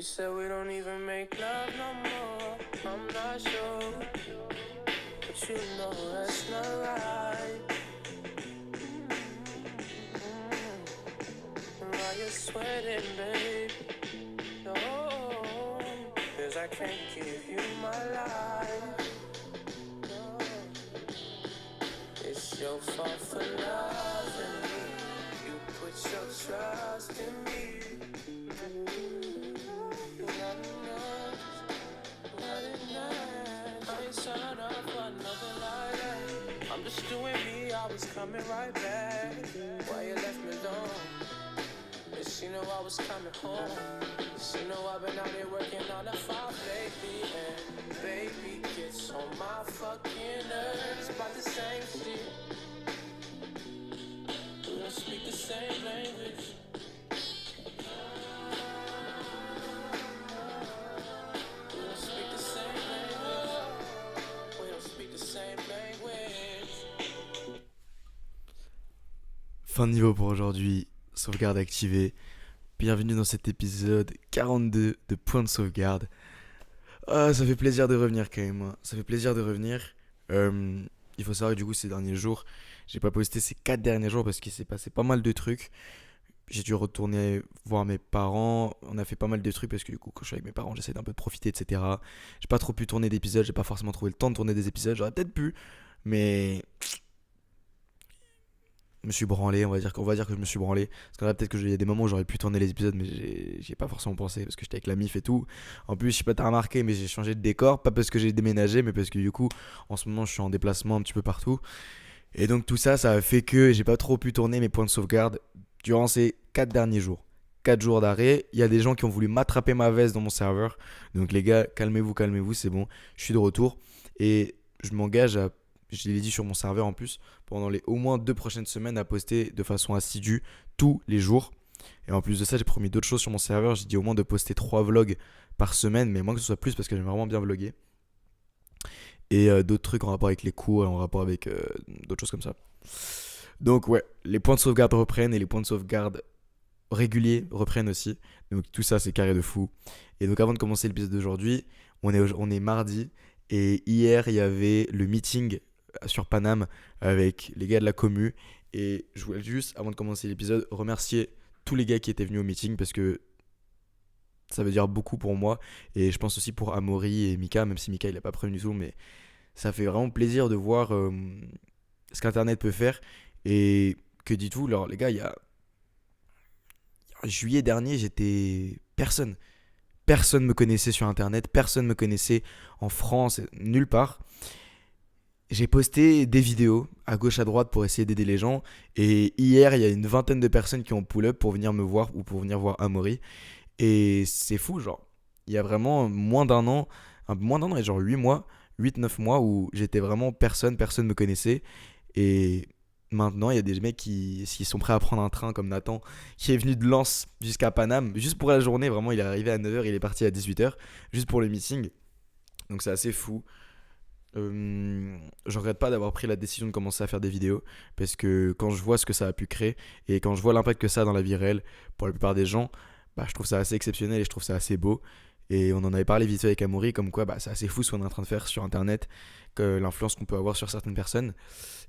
said we don't even make love no more. I'm not sure, but you know that's not right. Why you sweating, babe? No, 'cause I can't give you my life. No, it's your fault for loving me. You put your trust in me. I ain't signed up for nothing like that. I'm just doing me, I was coming right back. Why you left me alone? Yes, you know I was coming home. Yes, you know I've been out here working on the farm lately. And baby gets on my fucking nerves about the same shit. We don't speak the same language. We don't speak the same language. We don't speak the same language. Fin de niveau pour aujourd'hui, sauvegarde activée. Bienvenue dans cet épisode 42 de Point de sauvegarde. Ah, ça fait plaisir de revenir quand même, hein. Ça fait plaisir de revenir. Il faut savoir que du coup ces derniers jours, j'ai pas posté ces 4 derniers jours parce qu'il s'est passé pas mal de trucs. J'ai dû retourner voir mes parents. On a fait pas mal de trucs parce que du coup quand je suis avec mes parents j'essaie d'un peu de profiter, etc. J'ai pas trop pu tourner d'épisodes, j'ai pas forcément trouvé le temps de tourner des épisodes. J'aurais peut-être pu, mais je me suis branlé, on va dire que je me suis branlé. Parce que là, peut-être qu'il y a des moments où j'aurais pu tourner les épisodes, mais j'y ai pas forcément pensé parce que j'étais avec la mif et tout. En plus, je sais pas, t'as remarqué, mais j'ai changé de décor. Pas parce que j'ai déménagé, mais parce que du coup, en ce moment, je suis en déplacement un petit peu partout. Et donc, tout ça, ça a fait que j'ai pas trop pu tourner mes points de sauvegarde durant ces 4 derniers jours. 4 jours d'arrêt. Il y a des gens qui ont voulu m'attraper ma veste dans mon serveur. Donc, les gars, calmez-vous, c'est bon. Je suis de retour. Et je m'engage à, je l'ai dit sur mon serveur en plus, pendant les au moins 2 prochaines semaines à poster de façon assidue tous les jours. Et en plus de ça, j'ai promis d'autres choses sur mon serveur. J'ai dit au moins de poster 3 vlogs par semaine, mais moins que ce soit plus parce que j'aime vraiment bien vlogger. Et d'autres trucs en rapport avec les cours, en rapport avec d'autres choses comme ça. Donc ouais, les points de sauvegarde reprennent et les points de sauvegarde réguliers reprennent aussi. Donc tout ça, c'est carré de fou. Et donc avant de commencer l'épisode d'aujourd'hui, on est mardi. Et hier, il y avait le meeting sur Paname avec les gars de la commu. Et je voulais juste, avant de commencer l'épisode, remercier tous les gars qui étaient venus au meeting parce que ça veut dire beaucoup pour moi. Et je pense aussi pour Amaury et Mika, même si Mika il a pas prévenu tout, mais ça fait vraiment plaisir de voir ce qu'Internet peut faire. Et que dites-vous, alors les gars, en juillet dernier, j'étais personne. Personne me connaissait sur Internet, personne me connaissait en France, nulle part. J'ai posté des vidéos à gauche à droite pour essayer d'aider les gens. Et hier, il y a une vingtaine de personnes qui ont pull up pour venir me voir ou pour venir voir Amaury. Et c'est fou, genre. Il y a vraiment moins d'un an et genre 8 mois, 8 9 mois où j'étais vraiment personne me connaissait. Et maintenant, il y a des mecs qui sont prêts à prendre un train comme Nathan, qui est venu de Lens jusqu'à Paname, juste pour la journée. Vraiment, il est arrivé à 9h, il est parti à 18h, juste pour le meeting. Donc c'est assez fou. Je regrette pas d'avoir pris la décision de commencer à faire des vidéos parce que quand je vois ce que ça a pu créer et quand je vois l'impact que ça a dans la vie réelle pour la plupart des gens, bah, je trouve ça assez exceptionnel et je trouve ça assez beau. Et on en avait parlé vite fait avec Amaury, comme quoi bah, c'est assez fou ce qu'on est en train de faire sur internet, que l'influence qu'on peut avoir sur certaines personnes.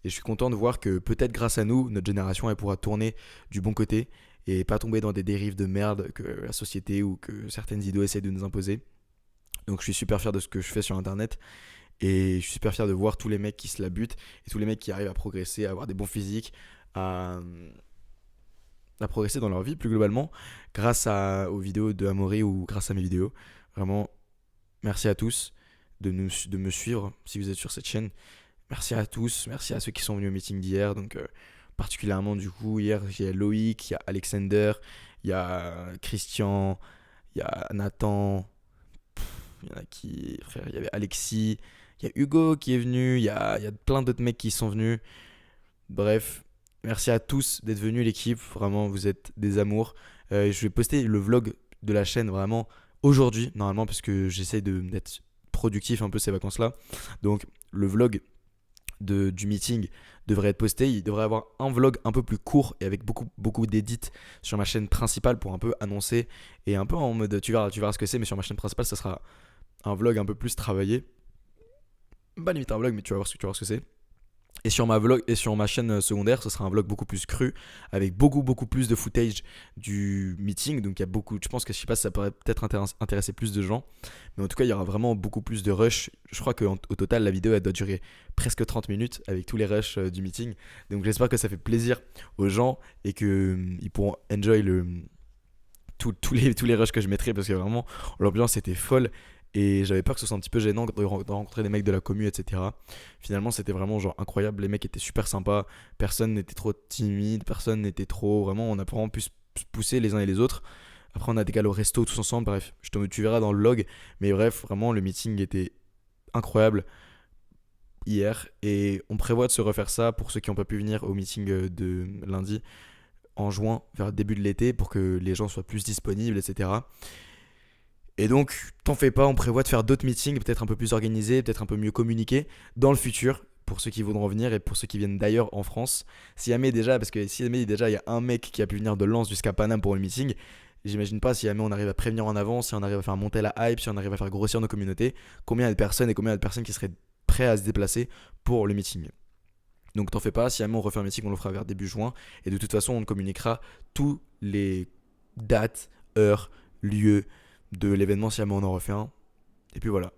Et je suis content de voir que peut-être grâce à nous, notre génération elle pourra tourner du bon côté et pas tomber dans des dérives de merde que la société ou que certaines idées essaient de nous imposer. Donc je suis super fier de ce que je fais sur internet. Et je suis super fier de voir tous les mecs qui se la butent et tous les mecs qui arrivent à progresser, à avoir des bons physiques, à, à progresser dans leur vie plus globalement grâce aux vidéos de Amaury ou grâce à mes vidéos. Vraiment, merci à tous de me suivre si vous êtes sur cette chaîne. Merci à tous, merci à ceux qui sont venus au meeting d'hier. Donc, particulièrement du coup, hier, il y a Loïc, il y a Alexander, il y a Christian, il y a Nathan, il y en a qui, frère, il y avait Alexis, il y a Hugo qui est venu, il y a plein d'autres mecs qui sont venus. Bref, merci à tous d'être venus l'équipe, vraiment vous êtes des amours. Je vais poster le vlog de la chaîne vraiment aujourd'hui, normalement, parce que j'essaye d'être productif un peu ces vacances-là. Donc le vlog du meeting devrait être posté. Il devrait avoir un vlog un peu plus court et avec beaucoup d'édits sur ma chaîne principale pour un peu annoncer et un peu en mode tu verras ce que c'est, mais sur ma chaîne principale ça sera un vlog un peu plus travaillé. Pas limite un vlog, mais tu vas voir ce que c'est. Et sur ma chaîne secondaire, ce sera un vlog beaucoup plus cru, avec beaucoup plus de footage du meeting. Donc il y a beaucoup, je pense que je sais pas si ça pourrait peut-être intéresser plus de gens, mais en tout cas il y aura vraiment beaucoup plus de rush. Je crois qu'au total la vidéo elle doit durer presque 30 minutes avec tous les rushs du meeting. Donc j'espère que ça fait plaisir aux gens et que ils pourront enjoy tous les rushs que je mettrai, parce que vraiment l'ambiance était folle. Et j'avais peur que ce soit un petit peu gênant de rencontrer des mecs de la commu, etc. Finalement, c'était vraiment genre incroyable. Les mecs étaient super sympas. Personne n'était trop timide. Personne n'était trop. Vraiment, on a vraiment pu se pousser les uns et les autres. Après, on a décalé au resto tous ensemble. Bref, tu verras dans le log. Mais bref, vraiment, le meeting était incroyable hier. Et on prévoit de se refaire ça pour ceux qui n'ont pas pu venir au meeting de lundi en juin, vers le début de l'été, pour que les gens soient plus disponibles, etc. Et donc, t'en fais pas, on prévoit de faire d'autres meetings, peut-être un peu plus organisés, peut-être un peu mieux communiqués dans le futur, pour ceux qui voudront venir et pour ceux qui viennent d'ailleurs en France. Si jamais déjà, parce que si jamais déjà il y a un mec qui a pu venir de Lens jusqu'à Paname pour le meeting, j'imagine pas si jamais on arrive à prévenir en avance, si on arrive à faire monter la hype, si on arrive à faire grossir nos communautés, combien il y a de personnes qui seraient prêtes à se déplacer pour le meeting. Donc t'en fais pas, si jamais on refait un meeting, on le fera vers début juin, et de toute façon on communiquera tous les dates, heures, lieux de l'événement si jamais on en refait un. Et puis voilà.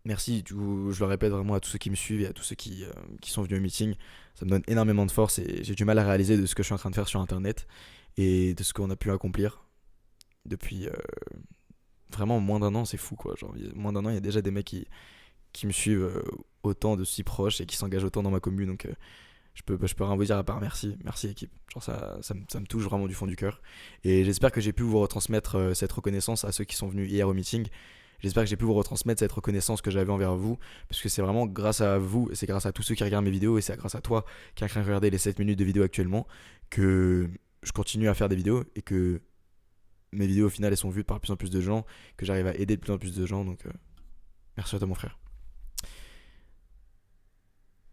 Merci, je le répète vraiment à tous ceux qui me suivent et à tous ceux qui sont venus au meeting. Ça me donne énormément de force et j'ai du mal à réaliser de ce que je suis en train de faire sur internet et de ce qu'on a pu accomplir depuis vraiment moins d'un an. C'est fou quoi. Genre, moins d'un an, il y a déjà des mecs qui me suivent autant, de si proches, et qui s'engagent autant dans ma commune. Donc je peux rien vous dire à part merci équipe. Genre ça me touche vraiment du fond du cœur. Et j'espère que j'ai pu vous retransmettre cette reconnaissance à ceux qui sont venus hier au meeting. J'espère que j'ai pu vous retransmettre cette reconnaissance que j'avais envers vous, parce que c'est vraiment grâce à vous, et c'est grâce à tous ceux qui regardent mes vidéos, et c'est grâce à toi qui a regardé les 7 minutes de vidéo actuellement, que je continue à faire des vidéos, et que mes vidéos au final elles sont vues par de plus en plus de gens, que j'arrive à aider de plus en plus de gens. Donc merci à toi mon frère.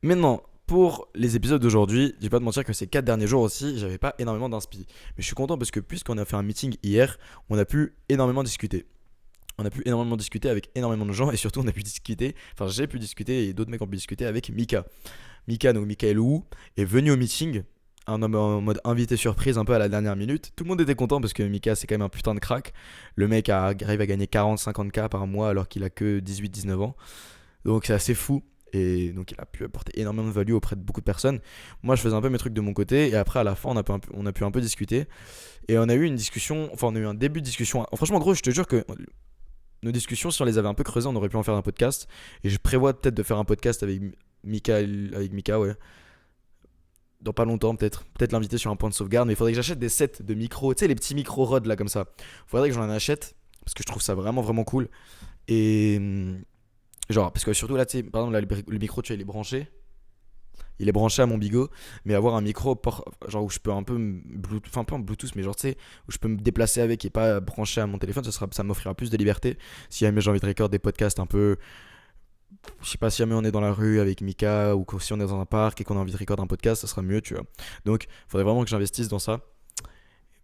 Maintenant, pour les épisodes d'aujourd'hui, je vais pas te mentir que ces 4 derniers jours aussi, j'avais pas énormément d'inspi. Mais je suis content parce que puisqu'on a fait un meeting hier, on a pu énormément discuter. On a pu énormément discuter avec énormément de gens, et surtout j'ai pu discuter et d'autres mecs ont pu discuter avec Mika. Mika, donc Michael Wu, est venu au meeting en mode invité surprise un peu à la dernière minute. Tout le monde était content parce que Mika c'est quand même un putain de crack. Le mec arrive à gagner 40-50K par mois alors qu'il a que 18-19 ans. Donc c'est assez fou. Et donc il a pu apporter énormément de value auprès de beaucoup de personnes. Moi je faisais un peu mes trucs de mon côté, et après à la fin on a pu un peu discuter. Et on a eu une discussion, enfin on a eu un début de discussion. Franchement gros, je te jure que nos discussions, si on les avait un peu creusées, on aurait pu en faire un podcast. Et je prévois peut-être de faire un podcast avec Mika, ouais. Dans pas longtemps, peut-être l'inviter sur un point de sauvegarde. Mais il faudrait que j'achète des sets de micros, tu sais, les petits micros Rode là comme ça. Il faudrait que j'en achète parce que je trouve ça vraiment cool. Et genre, parce que surtout là, tu sais, par exemple, là, le micro, tu vois, il est branché à mon bigot, mais avoir un micro genre où je peux un peu enfin pas en Bluetooth, mais genre tu sais, où je peux me déplacer avec et pas branché à mon téléphone, ça m'offrira plus de liberté. Si jamais j'ai envie de recorder des podcasts un peu, je sais pas, si jamais on est dans la rue avec Mika, ou si on est dans un parc et qu'on a envie de recorder un podcast, ça sera mieux, tu vois. Donc il faudrait vraiment que j'investisse dans ça,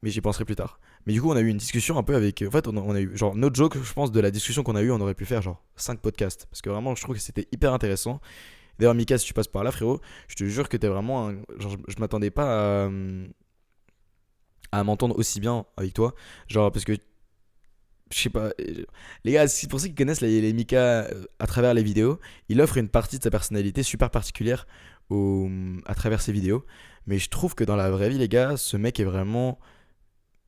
mais j'y penserai plus tard. Mais du coup on a eu une discussion un peu avec, en fait on a eu genre no joke, je pense, de la discussion qu'on a eu, on aurait pu faire genre 5 podcasts, parce que vraiment je trouve que c'était hyper intéressant. D'ailleurs, Mika, si tu passes par là, frérot, je te jure que t'es vraiment genre, je m'attendais pas à m'entendre aussi bien avec toi. Genre, parce que, je sais pas, les gars, pour ceux qui connaissent les Mika à travers les vidéos, il offre une partie de sa personnalité super particulière à travers ses vidéos. Mais je trouve que dans la vraie vie, les gars, ce mec est vraiment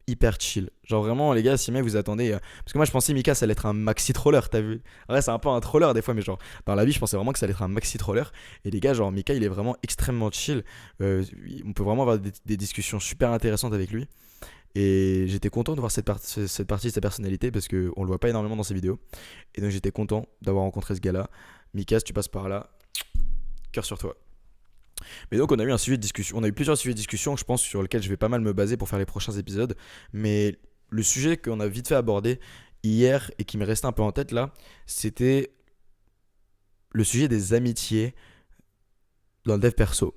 hyper chill. Genre vraiment les gars, si mec vous attendez parce que moi je pensais Mika ça allait être un maxi troller, t'as vu. Ouais, c'est un peu un troller des fois, mais genre dans la vie je pensais vraiment que ça allait être un maxi troller. Et les gars, genre Mika il est vraiment extrêmement chill. On peut vraiment avoir des discussions super intéressantes avec lui. Et j'étais content de voir cette partie de sa personnalité, parce qu'on le voit pas énormément dans ses vidéos. Et donc j'étais content d'avoir rencontré ce gars là. Mika, si tu passes par là, cœur sur toi. Mais donc on a eu un suivi de discussion, on a eu plusieurs suivis de discussion, je pense, sur lesquels je vais pas mal me baser pour faire les prochains épisodes. Mais le sujet qu'on a vite fait aborder hier et qui me restait un peu en tête là, c'était le sujet des amitiés dans le dev perso.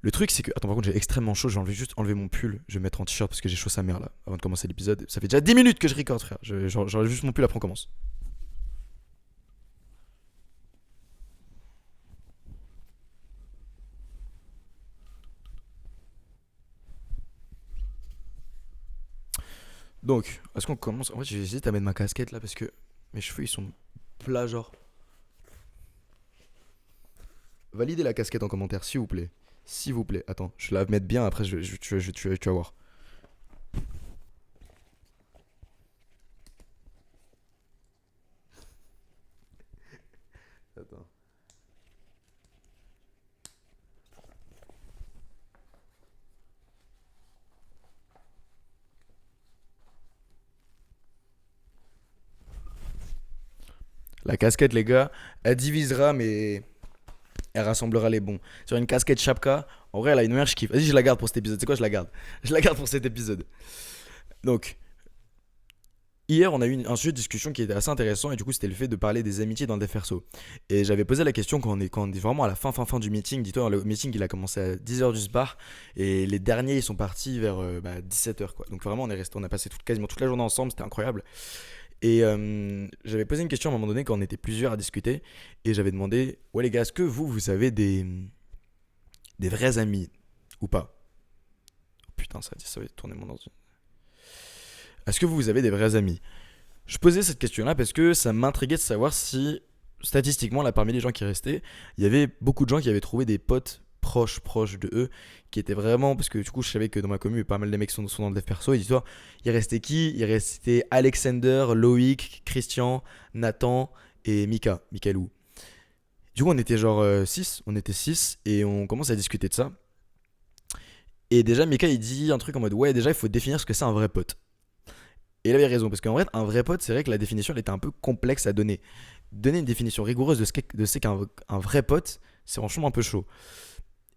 Le truc, c'est que. Attends, par contre, j'ai extrêmement chaud. Je vais juste enlever mon pull. Je vais mettre en t-shirt parce que j'ai chaud sa mère là. Avant de commencer l'épisode. Ça fait déjà 10 minutes que je record, frère. J'enlève juste mon pull, après on commence. Donc, est-ce qu'on commence? En fait, j'hésite à mettre ma casquette là parce que mes cheveux ils sont plats, genre. Validez la casquette en commentaire, s'il vous plaît. S'il vous plaît. Attends, je la mettre bien. Après, tu vas voir. Attends. La casquette, les gars, elle divisera, mais elle rassemblera les bons. Sur une casquette Chapka, en vrai, elle a une meilleure, je kiffe. Vas-y, je la garde pour cet épisode. C'est quoi, je la garde? Je la garde pour cet épisode. Donc, hier, on a eu un sujet de discussion qui était assez intéressant et du coup, c'était le fait de parler des amitiés dans le dev perso. Et j'avais posé la question quand on est vraiment à la fin du meeting. Dis-toi, le meeting, il a commencé à 10h du bar et les derniers, ils sont partis vers 17h, quoi. Donc vraiment, on a passé quasiment toute la journée ensemble, c'était incroyable. Et j'avais posé une question à un moment donné quand on était plusieurs à discuter et j'avais demandé, ouais les gars, est-ce que vous avez des vrais amis ou pas? Oh, putain, ça va tourner mon ordi. Est-ce que vous avez des vrais amis? Je posais cette question-là parce que ça m'intriguait de savoir si, statistiquement, là, parmi les gens qui restaient, il y avait beaucoup de gens qui avaient trouvé des potes proches de eux, qui étaient vraiment. Parce que du coup, je savais que dans ma commune, pas mal de mecs sont dans le dev perso. Et dis-toi, il restait qui? Il restait Alexander, Loïc, Christian, Nathan et Mika, Michaelou. Du coup, on était genre 6, on était 6 et on commence à discuter de ça. Et déjà, Mika, il dit un truc en mode, ouais, déjà, il faut définir ce que c'est un vrai pote. Et il avait raison, parce qu'en vrai, un vrai pote, c'est vrai que la définition, elle était un peu complexe à donner. Donner une définition rigoureuse de ce qu'un un vrai pote, c'est franchement un peu chaud.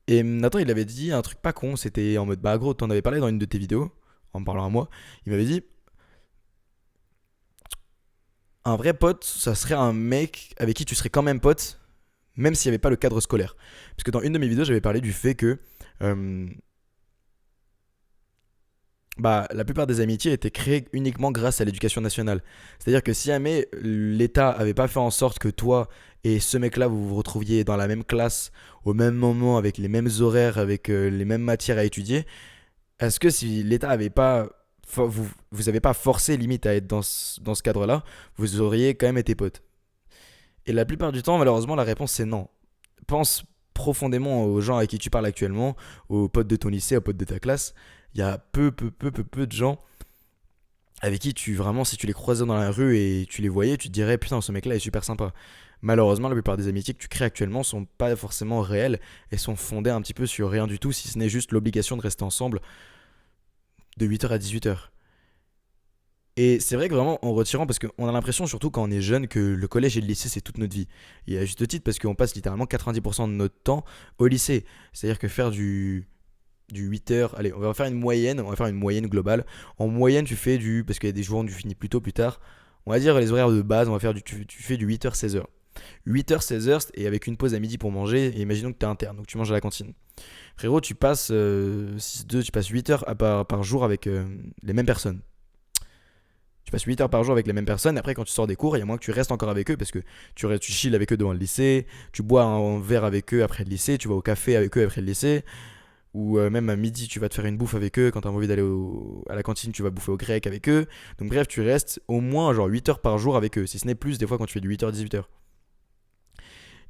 Et Nathan, il avait dit un truc pas con, c'était en mode, bah gros, t'en avais parlé dans une de tes vidéos, en me parlant à moi. Il m'avait dit, un vrai pote, ça serait un mec avec qui tu serais quand même pote, même s'il n'y avait pas le cadre scolaire. Parce que dans une de mes vidéos, j'avais parlé du fait que euh, la plupart des amitiés étaient créées uniquement grâce à l'éducation nationale. C'est-à-dire que si jamais l'État avait pas fait en sorte que toi et ce mec-là, vous vous retrouviez dans la même classe, au même moment, avec les mêmes horaires, avec les mêmes matières à étudier, est-ce que si l'État avait pas, vous avez pas forcé limite à être dans ce cadre-là, vous auriez quand même été potes? Et la plupart du temps, malheureusement, la réponse c'est non. Pense profondément aux gens avec qui tu parles actuellement, aux potes de ton lycée, aux potes de ta classe. Il y a peu de gens avec qui vraiment, si tu les croisais dans la rue et tu les voyais, tu te dirais putain, ce mec-là est super sympa. Malheureusement, la plupart des amitiés que tu crées actuellement sont pas forcément réelles et sont fondées un petit peu sur rien du tout, si ce n'est juste l'obligation de rester ensemble de 8h à 18h. Et c'est vrai que vraiment, en retirant, parce qu'on a l'impression, surtout quand on est jeune, que le collège et le lycée, c'est toute notre vie. Et à juste titre, parce qu'on passe littéralement 90% de notre temps au lycée. C'est-à-dire que faire du 8h, allez, on va faire une moyenne globale. En moyenne, tu fais parce qu'il y a des jours où tu finis plus tôt, plus tard. On va dire les horaires de base, tu fais du 8h, 16h. 8h, 16h, et avec une pause à midi pour manger, et imaginons que tu es interne, donc tu manges à la cantine. Frérot, tu passes 6-2, tu passes 8 heures par jour avec les mêmes personnes. Tu passes 8 heures par jour avec les mêmes personnes. Après, quand tu sors des cours, il y a moins que tu restes encore avec eux parce que tu chilles avec eux devant le lycée. Tu bois un verre avec eux après le lycée. Tu vas au café avec eux après le lycée. Ou même à midi, tu vas te faire une bouffe avec eux. Quand tu as envie d'aller à la cantine, tu vas bouffer au grec avec eux. Donc, bref, tu restes au moins genre 8 heures par jour avec eux. Si ce n'est plus, des fois, quand tu fais du 8h, 18h.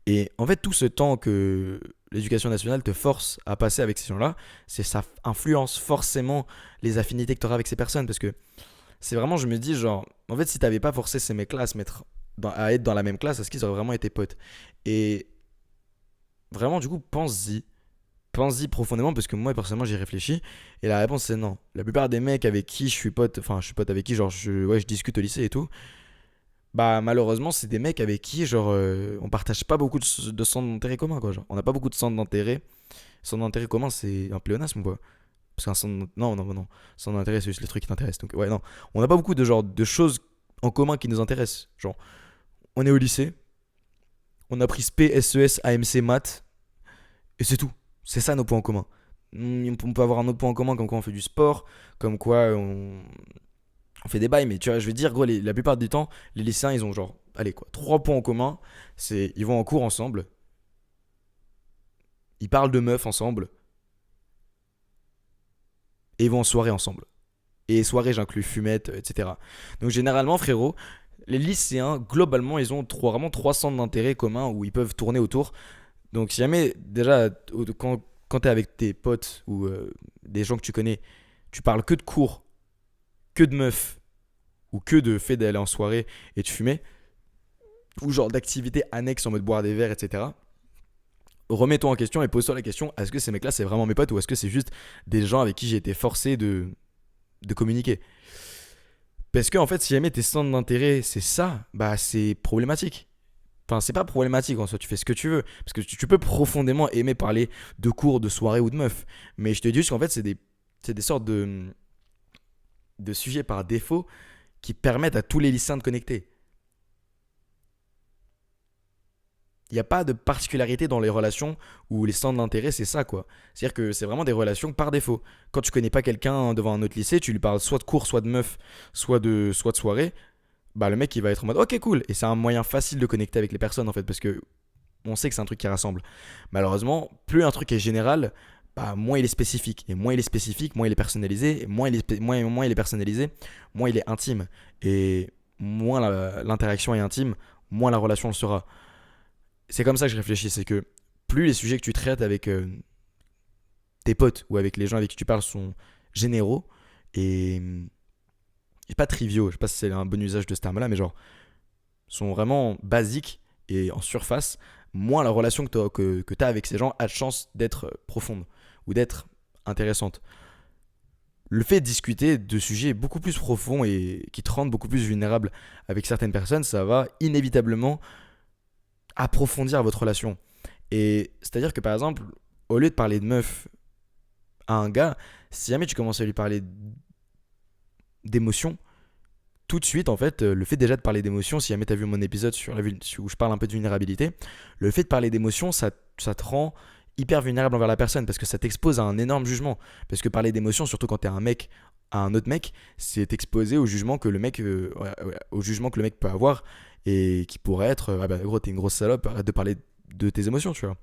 Et en fait, tout ce temps que l'éducation nationale te force à passer avec ces gens-là, ça influence forcément les affinités que tu auras avec ces personnes. Parce que c'est vraiment, je me dis, genre, en fait, si t'avais pas forcé ces mecs-là à se mettre à être dans la même classe, est-ce qu'ils auraient vraiment été potes? Et vraiment, du coup, pense-y. Pense-y profondément, parce que moi, personnellement, j'y réfléchis. Et la réponse, c'est non. La plupart des mecs avec qui je suis pote, enfin, je suis pote avec qui, genre, je discute au lycée et tout, bah, malheureusement, c'est des mecs avec qui, genre, on partage pas beaucoup de centres d'intérêt commun, quoi. Genre, on n'a pas beaucoup de centres d'intérêt. Centre d'intérêt commun, c'est un pléonasme, quoi. Parce qu'un centre. Non, non, non. Centre d'intérêt, c'est juste les trucs qui t'intéressent. Donc, ouais, non. On n'a pas beaucoup de choses en commun qui nous intéressent. Genre, on est au lycée, on a pris SP, SES, AMC, maths, et c'est tout. C'est ça nos points en commun. On peut avoir un autre point en commun comme quoi on fait du sport, comme quoi on fait des bails, mais tu vois, je vais dire, gros, la plupart du temps, les lycéens, ils ont genre, allez quoi, 3 points en commun. C'est, ils vont en cours ensemble, ils parlent de meufs ensemble, et ils vont en soirée ensemble. Et soirée, j'inclus fumette, etc. Donc généralement, frérot, les lycéens, globalement, ils ont vraiment 3 centres d'intérêt communs où ils peuvent tourner autour. Donc si jamais, déjà, quand t'es avec tes potes ou des gens que tu connais, tu parles que de cours, que de meufs, ou que de fait d'aller en soirée et de fumer, ou genre d'activités annexes en mode boire des verres, etc. Remets-toi en question et pose-toi la question, est-ce que ces mecs-là, c'est vraiment mes potes ou est-ce que c'est juste des gens avec qui j'ai été forcé de communiquer? Parce que en fait, si jamais tes centres d'intérêt, c'est ça, bah c'est problématique. Enfin, c'est pas problématique en soi, tu fais ce que tu veux. Parce que tu peux profondément aimer parler de cours, de soirée ou de meufs. Mais je te dis juste qu'en fait, c'est des sortes de sujets par défaut qui permettent à tous les lycéens de connecter. Il n'y a pas de particularité dans les relations où les centres d'intérêt, c'est ça quoi. C'est-à-dire que c'est vraiment des relations par défaut. Quand tu connais pas quelqu'un devant un autre lycée, tu lui parles soit de cours, soit de meufs, soit de soirée, bah le mec il va être en mode ok cool. Et c'est un moyen facile de connecter avec les personnes en fait parce que on sait que c'est un truc qui rassemble. Malheureusement, plus un truc est général, bah, moins il est spécifique. Et moins il est spécifique, moins il est personnalisé. Et moins il est personnalisé, moins il est intime. Et moins l'interaction est intime, moins la relation le sera. C'est comme ça que je réfléchis. C'est que plus les sujets que tu traites avec tes potes ou avec les gens avec qui tu parles sont généraux et pas triviaux, je sais pas si c'est un bon usage de ce terme-là, mais genre sont vraiment basiques et en surface, moins la relation que tu as avec ces gens a de chance d'être profonde ou d'être intéressante. Le fait de discuter de sujets beaucoup plus profonds et qui te rendent beaucoup plus vulnérable avec certaines personnes, ça va inévitablement approfondir votre relation. Et c'est-à-dire que par exemple, au lieu de parler de meuf à un gars, si jamais tu commences à lui parler d'émotions, tout de suite, en fait, le fait déjà de parler d'émotions, si jamais tu as vu mon épisode où je parle un peu de vulnérabilité, le fait de parler d'émotions, ça te rend hyper vulnérable envers la personne parce que ça t'expose à un énorme jugement. Parce que parler d'émotions, surtout quand t'es un mec à un autre mec, c'est t'exposer au jugement que le mec, au jugement que le mec peut avoir et qui pourrait être ah bah gros, t'es une grosse salope, arrête de parler de tes émotions, tu vois.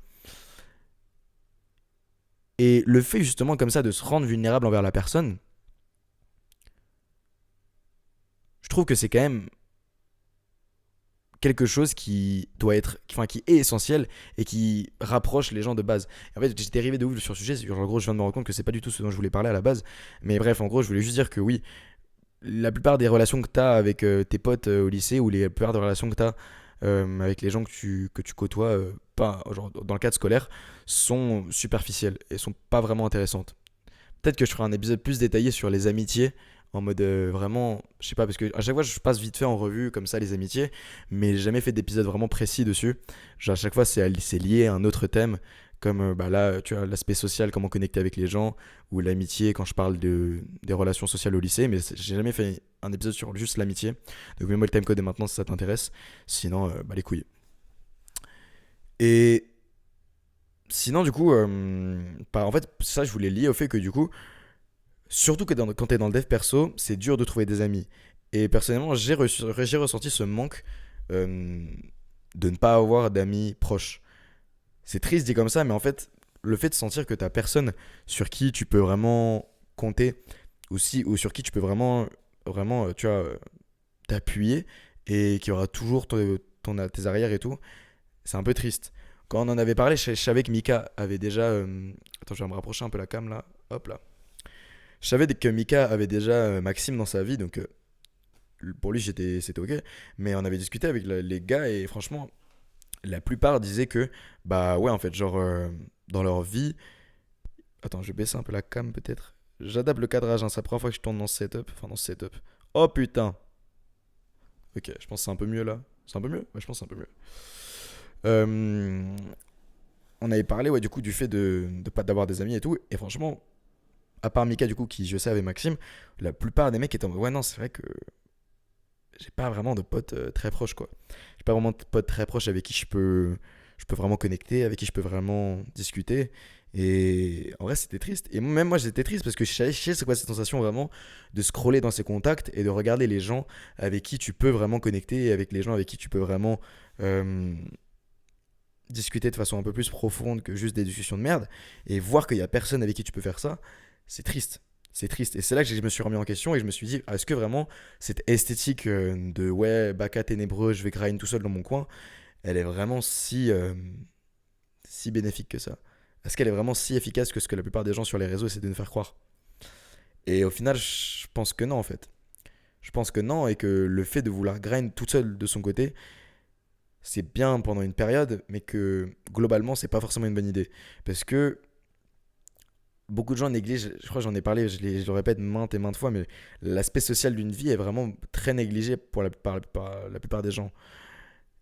Et le fait justement comme ça de se rendre vulnérable envers la personne, je trouve que c'est quand même quelque chose qui doit être, qui est essentiel et qui rapproche les gens de base. Et en fait, j'étais dérivé de ouf sur le sujet. En gros, je viens de me rendre compte que c'est pas du tout ce dont je voulais parler à la base. Mais bref, en gros, je voulais juste dire que oui, la plupart des relations que tu as avec tes potes au lycée ou la plupart des relations que tu as avec les gens que tu côtoies, pas, genre, dans le cadre scolaire, sont superficielles et sont pas vraiment intéressantes. Peut-être que je ferai un épisode plus détaillé sur les amitiés en mode vraiment, je sais pas, parce que à chaque fois je passe vite fait en revue comme ça les amitiés, mais j'ai jamais fait d'épisode vraiment précis dessus. Genre, à chaque fois c'est lié à un autre thème, comme bah là tu vois l'aspect social, comment connecter avec les gens, ou l'amitié quand je parle des relations sociales au lycée, mais j'ai jamais fait un épisode sur juste l'amitié. Donc mets-moi le timecode et maintenant si ça t'intéresse, sinon bah les couilles. Et sinon du coup, en fait ça je voulais lier au fait que du coup surtout que quand t'es dans le dev perso, c'est dur de trouver des amis. Et personnellement, j'ai ressenti ce manque euh, de ne pas avoir d'amis proches. C'est triste dit comme ça, mais en fait, le fait de sentir que t'as personne sur qui tu peux vraiment compter, ou sur qui tu peux vraiment, tu vois, t'appuyer, et qui aura toujours tes arrières et tout, c'est un peu triste. Quand on en avait parlé, je savais que Mika avait déjà... Attends, je vais me rapprocher un peu la cam là. Hop là. Je savais que Mika avait déjà Maxime dans sa vie, donc pour lui c'était ok. Mais on avait discuté avec les gars et franchement, la plupart disaient que, bah ouais, en fait, genre, dans leur vie. Attends, je vais baisser un peu la cam peut-être. J'adapte le cadrage, hein, c'est la première fois que je tourne dans ce setup. Enfin, dans ce setup. Oh putain! Ok, je pense que c'est un peu mieux là. C'est un peu mieux? Ouais, je pense que c'est un peu mieux. Euh, on avait parlé, ouais, du coup, du fait de pas d'avoir des amis et tout. Et franchement, à part Mika, du coup, qui je sais avait Maxime, la plupart des mecs étaient en mode, ouais, non, c'est vrai que j'ai pas vraiment de potes très proches, quoi. J'ai pas vraiment de potes très proches avec qui je peux vraiment connecter, avec qui je peux vraiment discuter. Et en vrai, c'était triste. Et même moi, j'étais triste parce que je sais c'est quoi cette sensation vraiment de scroller dans ses contacts et de regarder les gens avec qui tu peux vraiment connecter et avec les gens avec qui tu peux vraiment euh, discuter de façon un peu plus profonde que juste des discussions de merde. Et voir qu'il y a personne avec qui tu peux faire ça, c'est triste. C'est triste. Et c'est là que je me suis remis en question et je me suis dit, est-ce que vraiment cette esthétique de ouais, baka ténébreux, je vais grind tout seul dans mon coin, elle est vraiment si bénéfique que ça? Est-ce qu'elle est vraiment si efficace que ce que la plupart des gens sur les réseaux essaient de nous faire croire? Et au final, je pense que non, en fait. Je pense que non, et que le fait de vouloir grind tout seul de son côté, c'est bien pendant une période, mais que globalement, c'est pas forcément une bonne idée. Parce que beaucoup de gens négligent, je crois que j'en ai parlé, je le répète maintes et maintes fois, mais l'aspect social d'une vie est vraiment très négligé pour la plupart des gens.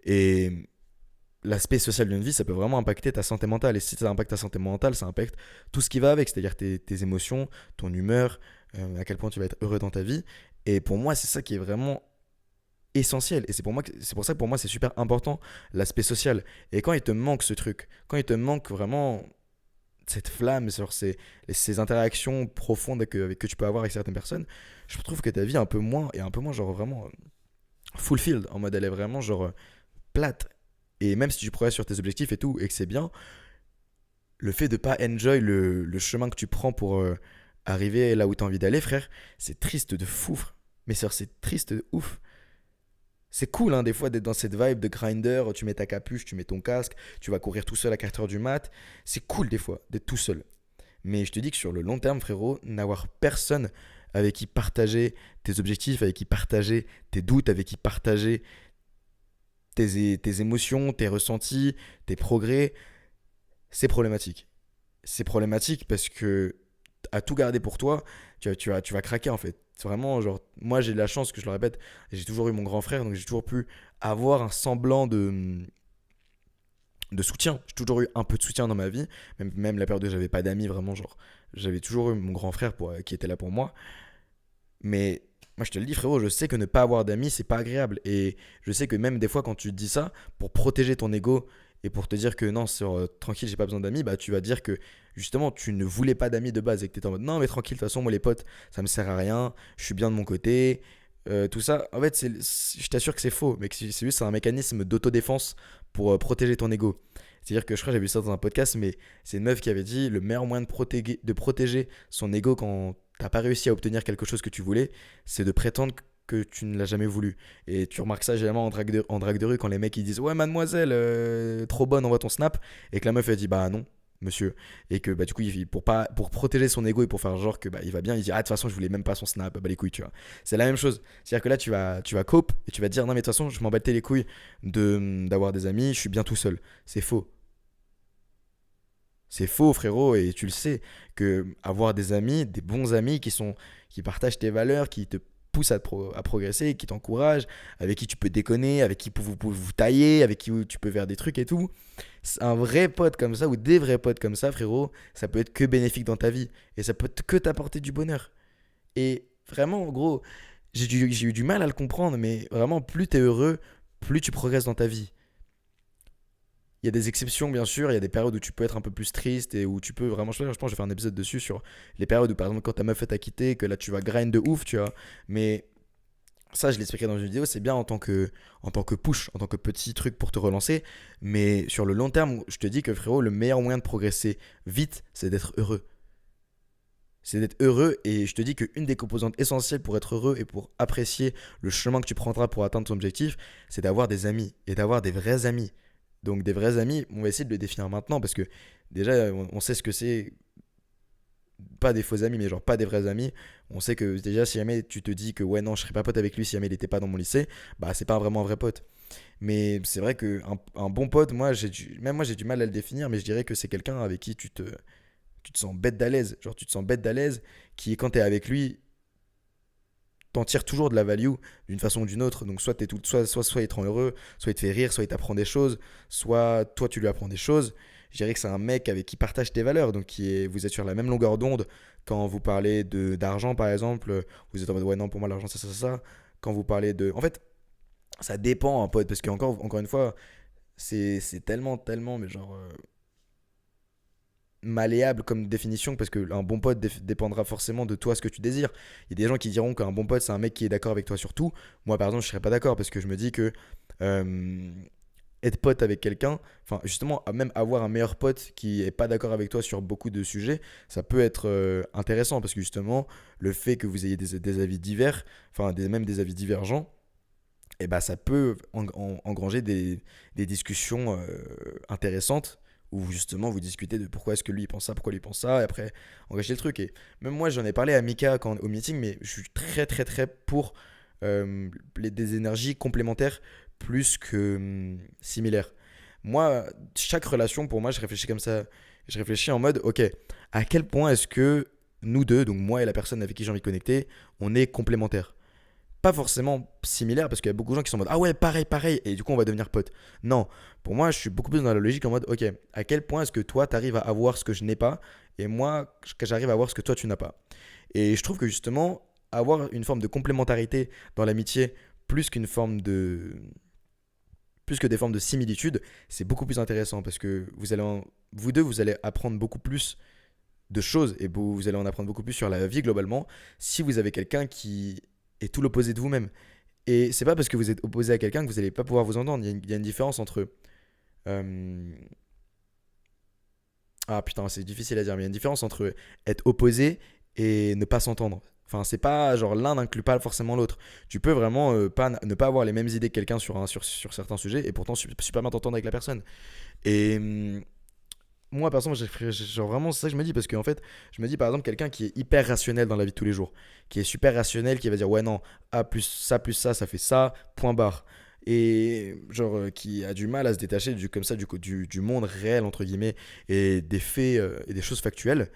Et l'aspect social d'une vie, ça peut vraiment impacter ta santé mentale. Et si ça impacte ta santé mentale, ça impacte tout ce qui va avec, c'est-à-dire tes émotions, ton humeur, à quel point tu vas être heureux dans ta vie. Et pour moi, c'est ça qui est vraiment essentiel. Et c'est pour ça que pour moi, c'est super important, l'aspect social. Et quand il te manque ce truc, quand il te manque vraiment cette flamme, sur ces interactions profondes que tu peux avoir avec certaines personnes, je trouve que ta vie est un peu moins genre vraiment fulfilled, en mode elle est vraiment genre plate. Et même si tu progresses sur tes objectifs et tout, et que c'est bien, le fait de pas enjoy le chemin que tu prends pour arriver là où tu as envie d'aller, frère, c'est triste de fou. Mais c'est triste de ouf. C'est cool, hein, des fois, d'être dans cette vibe de grinder. Tu mets ta capuche, tu mets ton casque, tu vas courir tout seul à 4 heures du mat. C'est cool, des fois, d'être tout seul. Mais je te dis que sur le long terme, frérot, n'avoir personne avec qui partager tes objectifs, avec qui partager tes doutes, avec qui partager tes émotions, tes ressentis, tes progrès, c'est problématique. C'est problématique parce que à tout garder pour toi, tu vas craquer en fait. C'est vraiment genre, moi j'ai de la chance que je le répète, j'ai toujours eu mon grand frère, donc j'ai toujours pu avoir un semblant de soutien. J'ai toujours eu un peu de soutien dans ma vie, même la période où j'avais pas d'amis, vraiment genre, j'avais toujours eu mon grand frère qui était là pour moi. Mais moi je te le dis frérot, je sais que ne pas avoir d'amis c'est pas agréable. Et je sais que même des fois quand tu te dis ça, pour protéger ton ego et pour te dire que non, tranquille, j'ai pas besoin d'amis, bah tu vas dire que justement tu ne voulais pas d'amis de base et que tu étais en mode non mais tranquille, de toute façon moi les potes ça me sert à rien, je suis bien de mon côté. Tout ça, en fait, je t'assure que c'est faux, mais que c'est juste un mécanisme d'autodéfense pour protéger ton ego. C'est-à-dire que je crois que j'ai vu ça dans un podcast, mais c'est une meuf qui avait dit le meilleur moyen de protéger son ego quand t'as pas réussi à obtenir quelque chose que tu voulais, c'est de prétendre que tu ne l'as jamais voulu. Et tu remarques ça généralement en drague de rue quand les mecs ils disent ouais mademoiselle, trop bonne, envoie ton snap, et que la meuf elle dit bah non monsieur, et que bah du coup pour protéger son ego et pour faire genre que bah il va bien, il dit ah de toute façon je voulais même pas son snap, bah les couilles, tu vois. C'est la même chose, c'est à dire que là tu vas cope et tu vas dire non mais de toute façon je m'en battais les couilles d'avoir des amis, je suis bien tout seul. C'est faux. C'est faux, frérot, et tu le sais, que avoir des amis, des bons amis qui partagent tes valeurs, qui te poussent à progresser, qui t'encouragent, avec qui tu peux déconner, avec qui vous pouvez vous tailler, avec qui tu peux faire des trucs et tout. Un vrai pote comme ça, ou des vrais potes comme ça, frérot, ça peut être que bénéfique dans ta vie. Et ça peut que t'apporter du bonheur. Et vraiment, en gros, j'ai eu du mal à le comprendre, mais vraiment, plus t'es heureux, plus tu progresses dans ta vie. Il y a des exceptions, bien sûr. Il y a des périodes où tu peux être un peu plus triste et où tu peux vraiment. Je pense que je vais faire un épisode dessus sur les périodes où, par exemple, quand ta meuf t'a quitté, que là tu vas grind de ouf, tu vois. Mais ça, je l'expliquerai dans une vidéo. C'est bien en tant que push, en tant que petit truc pour te relancer. Mais sur le long terme, je te dis que frérot, le meilleur moyen de progresser vite, c'est d'être heureux. C'est d'être heureux, et je te dis qu'une des composantes essentielles pour être heureux et pour apprécier le chemin que tu prendras pour atteindre ton objectif, c'est d'avoir des amis et d'avoir des vrais amis. Donc des vrais amis, on va essayer de le définir maintenant parce que déjà on sait ce que c'est, pas des faux amis mais genre pas des vrais amis. On sait que déjà si jamais tu te dis que ouais non je serais pas pote avec lui si jamais il était pas dans mon lycée, bah c'est pas vraiment un vrai pote. Mais c'est vrai qu'un bon pote, même moi j'ai du mal à le définir, mais je dirais que c'est quelqu'un avec qui tu te sens bête d'à l'aise. Genre tu te sens bête d'à l'aise, qui quand t'es avec lui t'en tires toujours de la value d'une façon ou d'une autre. Donc soit il te rend heureux, soit il te fait rire, soit il t'apprend des choses, soit toi tu lui apprends des choses. Je dirais que c'est un mec avec qui partage tes valeurs, donc vous êtes sur la même longueur d'onde. Quand vous parlez d'argent par exemple, vous êtes en mode ouais non pour moi l'argent c'est ça, ça, ça. quand vous parlez de... En fait, ça dépend un pote, parce encore une fois, c'est tellement, mais genre... malléable comme définition parce que un bon pote dépendra forcément de toi ce que tu désires. Il y a des gens qui diront qu'un bon pote c'est un mec qui est d'accord avec toi sur tout. Moi par exemple je serais pas d'accord parce que je me dis que euh, être pote avec quelqu'un, enfin justement même avoir un meilleur pote qui est pas d'accord avec toi sur beaucoup de sujets, ça peut être intéressant parce que justement le fait que vous ayez des avis divers, enfin même des avis divergents, et bah, ça peut engranger des discussions intéressantes où justement vous discutez de pourquoi est-ce que lui il pense ça, pourquoi lui il pense ça, et après engager le truc. Et même moi j'en ai parlé à Mika au meeting, mais je suis très pour des énergies complémentaires plus que similaires. Moi, chaque relation pour moi, je réfléchis comme ça. Je réfléchis en mode, ok, à quel point est-ce que nous deux, donc moi et la personne avec qui j'ai envie de connecter, on est complémentaires, pas forcément similaire parce qu'il y a beaucoup de gens qui sont en mode ah ouais pareil et du coup on va devenir potes. Non, pour moi je suis beaucoup plus dans la logique en mode ok, à quel point est-ce que toi t'arrives à avoir ce que je n'ai pas et moi que j'arrive à avoir ce que toi tu n'as pas. Et je trouve que justement avoir une forme de complémentarité dans l'amitié plus qu'une forme de plus que des formes de similitude, c'est beaucoup plus intéressant parce que vous deux vous allez apprendre beaucoup plus de choses et vous allez en apprendre beaucoup plus sur la vie globalement si vous avez quelqu'un qui est tout l'opposé de vous-même. Et c'est pas parce que vous êtes opposé à quelqu'un que vous allez pas pouvoir vous entendre. Il y a une différence entre... euh, Ah putain, c'est difficile à dire, mais il y a une différence entre être opposé et ne pas s'entendre. Enfin, c'est pas genre l'un n'inclut pas forcément l'autre. Tu peux vraiment pas, ne pas avoir les mêmes idées que quelqu'un sur certains sujets et pourtant super bien t'entendre avec la personne. Et moi, par exemple, genre vraiment, c'est ça que je me dis parce qu'en fait, je me dis par exemple, quelqu'un qui est hyper rationnel dans la vie de tous les jours, qui est super rationnel, qui va dire ouais, non, A plus ça fait ça, point barre. Et genre, qui a du mal à se détacher comme ça, du monde réel, entre guillemets, et des faits et des choses factuelles.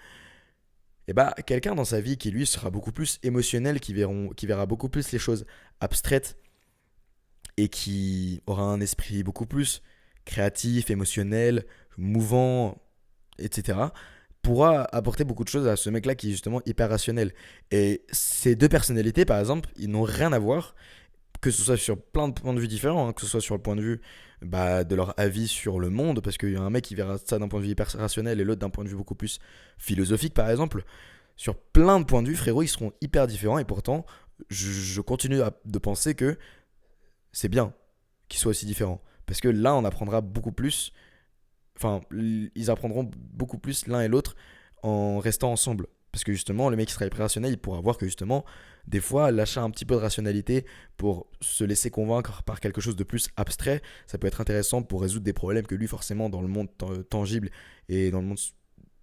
Et bah, quelqu'un dans sa vie qui lui sera beaucoup plus émotionnel, qui verra beaucoup plus les choses abstraites et qui aura un esprit beaucoup plus créatif, émotionnel, mouvant, etc., pourra apporter beaucoup de choses à ce mec-là qui est justement hyper rationnel. Et ces deux personnalités, par exemple, ils n'ont rien à voir, que ce soit sur plein de points de vue différents, hein, que ce soit sur le point de vue de leur avis sur le monde, parce qu'il y a un mec qui verra ça d'un point de vue hyper rationnel et l'autre d'un point de vue beaucoup plus philosophique, par exemple. Sur plein de points de vue, frérot, ils seront hyper différents et pourtant, je continue de penser que c'est bien qu'ils soient aussi différents. Parce que là, on apprendra beaucoup plus. Enfin, ils apprendront beaucoup plus l'un et l'autre en restant ensemble. Parce que justement, le mec qui sera hyper rationnel, il pourra voir que justement, des fois, lâcher un petit peu de rationalité pour se laisser convaincre par quelque chose de plus abstrait, ça peut être intéressant pour résoudre des problèmes que lui, forcément, dans le monde tangible et dans le monde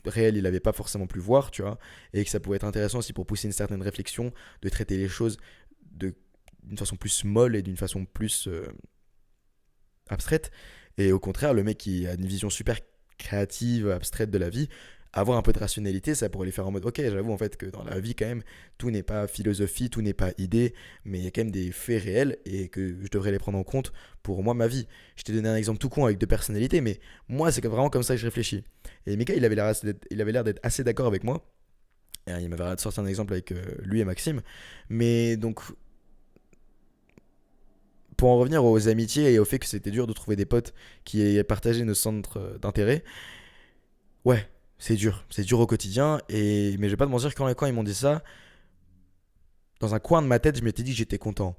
réel, il n'avait pas forcément pu voir, tu vois. Et que ça pouvait être intéressant aussi pour pousser une certaine réflexion, de traiter les choses de, d'une façon plus molle et d'une façon plus abstraite. Et au contraire, le mec qui a une vision super créative, abstraite de la vie, avoir un peu de rationalité, ça pourrait les faire en mode ok, j'avoue en fait que dans la vie quand même, tout n'est pas philosophie, tout n'est pas idée, mais il y a quand même des faits réels et que je devrais les prendre en compte pour moi, ma vie. Je t'ai donné un exemple tout con avec deux personnalités, mais moi c'est vraiment comme ça que je réfléchis. Et Mika, il avait l'air d'être assez d'accord avec moi. Et il m'avait sorti un exemple avec lui et Maxime. Mais donc, pour en revenir aux amitiés et au fait que c'était dur de trouver des potes qui partageaient nos centres d'intérêt, ouais, c'est dur au quotidien. Mais je vais pas te mentir, quand ils m'ont dit ça, dans un coin de ma tête, je m'étais dit que j'étais content.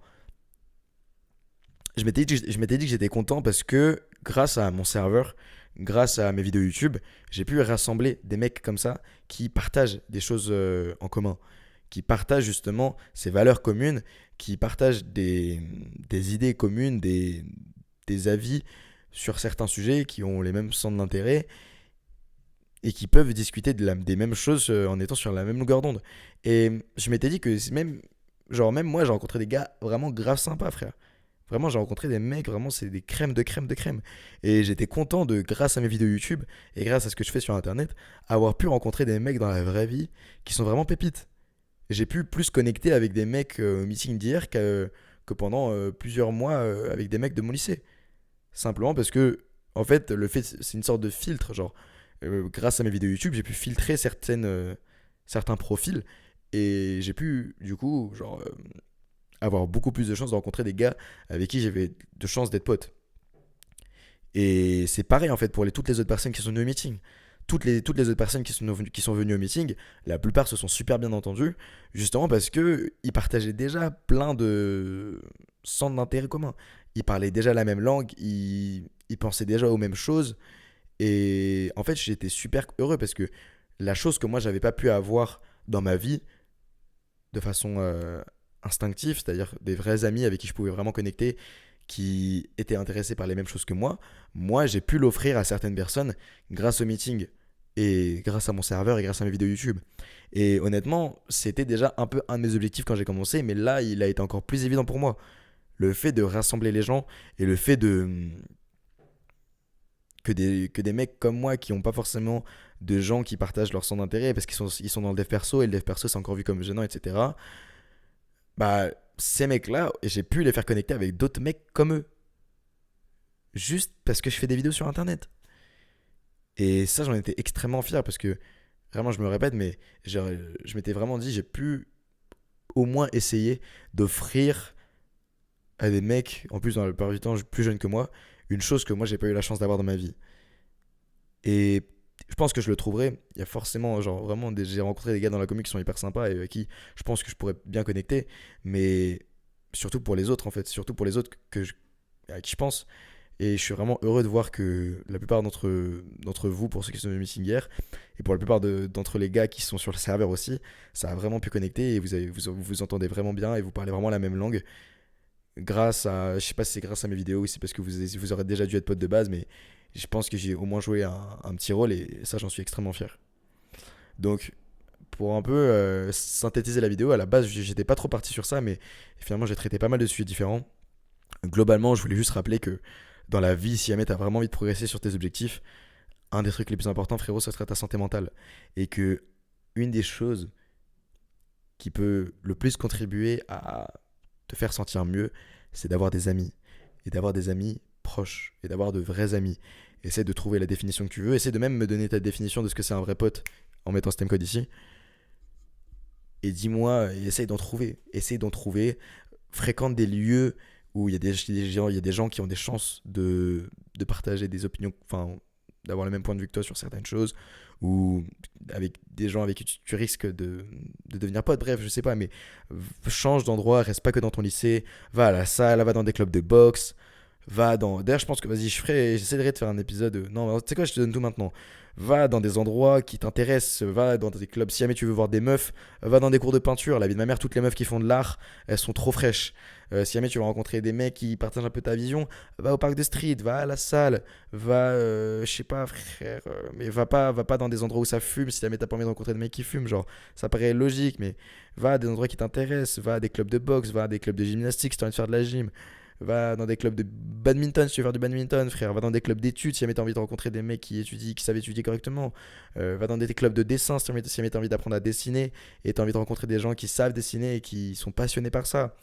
Je m'étais dit que j'étais content parce que grâce à mon serveur, grâce à mes vidéos YouTube, j'ai pu rassembler des mecs comme ça qui partagent des choses en commun, qui partagent justement ces valeurs communes, qui partagent des idées communes, des avis sur certains sujets, qui ont les mêmes centres d'intérêt et qui peuvent discuter des mêmes choses en étant sur la même longueur d'onde. Et je m'étais dit que même moi, j'ai rencontré des gars vraiment grave sympas, frère. Vraiment, j'ai rencontré des mecs, vraiment, c'est des crèmes de crème de crème. Et j'étais content grâce à mes vidéos YouTube et grâce à ce que je fais sur Internet, avoir pu rencontrer des mecs dans la vraie vie qui sont vraiment pépites. J'ai pu plus connecter avec des mecs au meeting d'hier que pendant plusieurs mois avec des mecs de mon lycée. Simplement parce que, en fait, c'est une sorte de filtre. Genre, grâce à mes vidéos YouTube, j'ai pu filtrer certains profils et j'ai pu, du coup, genre, avoir beaucoup plus de chances de rencontrer des gars avec qui j'avais de chances d'être pote. Et c'est pareil en fait pour toutes les autres personnes qui sont venues au meeting. Toutes les autres personnes qui sont venues au meeting, la plupart se sont super bien entendus, justement parce que ils partageaient déjà plein de centres d'intérêt communs. Ils parlaient déjà la même langue, ils pensaient déjà aux mêmes choses. Et en fait, j'étais super heureux parce que la chose que moi, j'avais pas pu avoir dans ma vie de façon instinctive, c'est-à-dire des vrais amis avec qui je pouvais vraiment connecter, qui étaient intéressés par les mêmes choses que moi, j'ai pu l'offrir à certaines personnes grâce au meeting et grâce à mon serveur et grâce à mes vidéos YouTube. Et honnêtement, c'était déjà un peu un de mes objectifs quand j'ai commencé, mais là, il a été encore plus évident pour moi. Le fait de rassembler les gens et le fait que des mecs comme moi qui n'ont pas forcément de gens qui partagent leur centre d'intérêt parce qu'ils sont dans le dev perso et le dev perso c'est encore vu comme gênant, etc. Bah, ces mecs-là, j'ai pu les faire connecter avec d'autres mecs comme eux. Juste parce que je fais des vidéos sur internet. Et ça, j'en étais extrêmement fier parce que, vraiment, je me répète, mais je m'étais vraiment dit, j'ai pu au moins essayer d'offrir à des mecs, en plus dans la plupart du temps plus jeunes que moi, une chose que moi j'ai pas eu la chance d'avoir dans ma vie. Et je pense que je le trouverai. Il y a forcément, genre vraiment, j'ai rencontré des gars dans la commune qui sont hyper sympas et avec qui je pense que je pourrais bien connecter. Mais surtout pour les autres, en fait. Surtout pour les autres à qui je pense. Et je suis vraiment heureux de voir que la plupart d'entre vous, pour ceux qui sont venus meeting hier, et pour la plupart d'entre les gars qui sont sur le serveur aussi, ça a vraiment pu connecter et vous entendez vraiment bien et vous parlez vraiment la même langue. Grâce à, je sais pas si c'est grâce à mes vidéos ou si c'est parce que vous aurez déjà dû être pote de base, mais je pense que j'ai au moins joué un petit rôle et ça, j'en suis extrêmement fier. Donc, pour un peu synthétiser la vidéo, à la base, j'étais pas trop parti sur ça, mais finalement, j'ai traité pas mal de sujets différents. Globalement, je voulais juste rappeler que dans la vie, si jamais t'as vraiment envie de progresser sur tes objectifs, un des trucs les plus importants, frérot, ce serait ta santé mentale. Et que une des choses qui peut le plus contribuer à te faire sentir mieux, c'est d'avoir des amis. Et d'avoir des amis proches. Et d'avoir de vrais amis. Essaie de trouver la définition que tu veux. Essaie de même me donner ta définition de ce que c'est un vrai pote en mettant ce timecode ici. Et dis-moi, et essaye d'en trouver. Essaye d'en trouver. Fréquente des lieux où il y a des gens qui ont des chances de partager des opinions, enfin, d'avoir le même point de vue que toi sur certaines choses, ou avec des gens avec qui tu risques de devenir pote, bref, je sais pas, mais change d'endroit, reste pas que dans ton lycée, va à la salle, va dans des clubs de boxe, va dans... D'ailleurs, je pense que, vas-y, j'essaierai de faire un épisode... Non, tu sais quoi, je te donne tout maintenant. Va dans des endroits qui t'intéressent, va dans des clubs, si jamais tu veux voir des meufs, va dans des cours de peinture, la vie de ma mère, toutes les meufs qui font de l'art, elles sont trop fraîches. Si jamais tu veux rencontrer des mecs qui partagent un peu ta vision, va au parc de street, va à la salle, va, je sais pas, frère, mais va pas dans des endroits où ça fume si jamais t'as pas envie de rencontrer des mecs qui fument, genre, ça paraît logique, mais va à des endroits qui t'intéressent, va à des clubs de boxe, va à des clubs de gymnastique si t'as envie de faire de la gym, va dans des clubs de badminton si tu veux faire du badminton, frère, va dans des clubs d'études si jamais t'as envie de rencontrer des mecs qui savent étudier correctement, va dans des clubs de dessin si jamais t'as envie d'apprendre à dessiner et t'as envie de rencontrer des gens qui savent dessiner et qui sont passionnés par ça.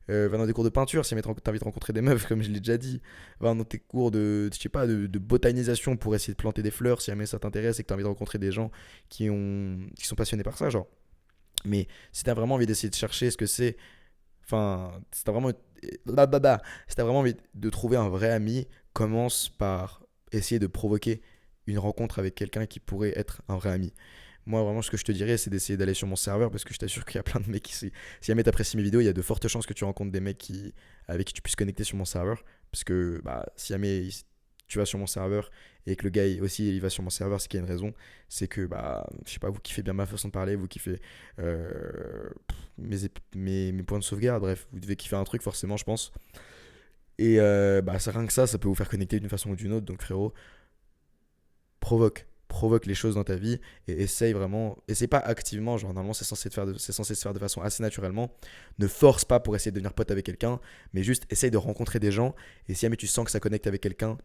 Va dans des cours de peinture si t'as envie de rencontrer des meufs, comme je l'ai déjà dit. Va dans tes cours je sais pas, de botanisation pour essayer de planter des fleurs si jamais ça t'intéresse et que t'as envie de rencontrer des gens qui sont passionnés par ça, genre. Mais si t'as vraiment envie d'essayer de chercher ce que c'est, enfin, si t'as vraiment, si t'as vraiment envie de trouver un vrai ami, commence par essayer de provoquer une rencontre avec quelqu'un qui pourrait être un vrai ami. Moi, vraiment, ce que je te dirais, c'est d'essayer d'aller sur mon serveur parce que je t'assure qu'il y a plein de mecs qui. Si jamais t'apprécies mes vidéos, il y a de fortes chances que tu rencontres des mecs avec qui tu puisses connecter sur mon serveur. Parce que bah, si jamais tu vas sur mon serveur et que le gars aussi il va sur mon serveur, c'est qu'il y a une raison. C'est que, bah, je sais pas, vous kiffez bien ma façon de parler, vous kiffez mes points de sauvegarde, bref, vous devez kiffer un truc forcément, je pense. Et bah, rien que ça peut vous faire connecter d'une façon ou d'une autre. Donc, frérot, provoque les choses dans ta vie et essaye pas activement, genre normalement c'est censé se faire de façon assez naturellement. Ne force pas pour essayer de devenir pote avec quelqu'un, mais juste essaye de rencontrer des gens et si jamais tu sens que ça connecte avec quelqu'un,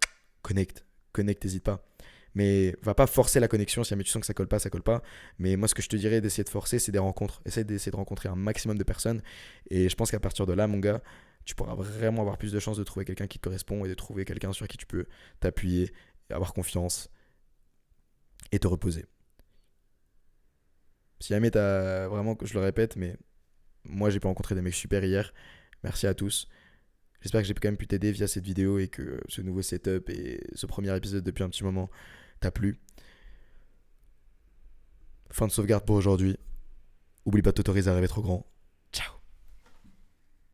connecte, n'hésite pas. Mais va pas forcer la connexion si jamais tu sens que ça colle pas, ça colle pas. Mais moi ce que je te dirais d'essayer de forcer, c'est des rencontres. Essaye d'essayer de rencontrer un maximum de personnes et je pense qu'à partir de là, mon gars, tu pourras vraiment avoir plus de chances de trouver quelqu'un qui te correspond et de trouver quelqu'un sur qui tu peux t'appuyer, avoir confiance et te reposer. Si jamais t'as vraiment, je le répète, mais moi j'ai pas rencontré des mecs super hier, Merci à tous. J'espère que j'ai quand même pu t'aider via cette vidéo et que ce nouveau setup et ce premier épisode depuis un petit moment t'a plu. Fin de sauvegarde pour aujourd'hui. Oublie pas de t'autoriser à rêver trop grand.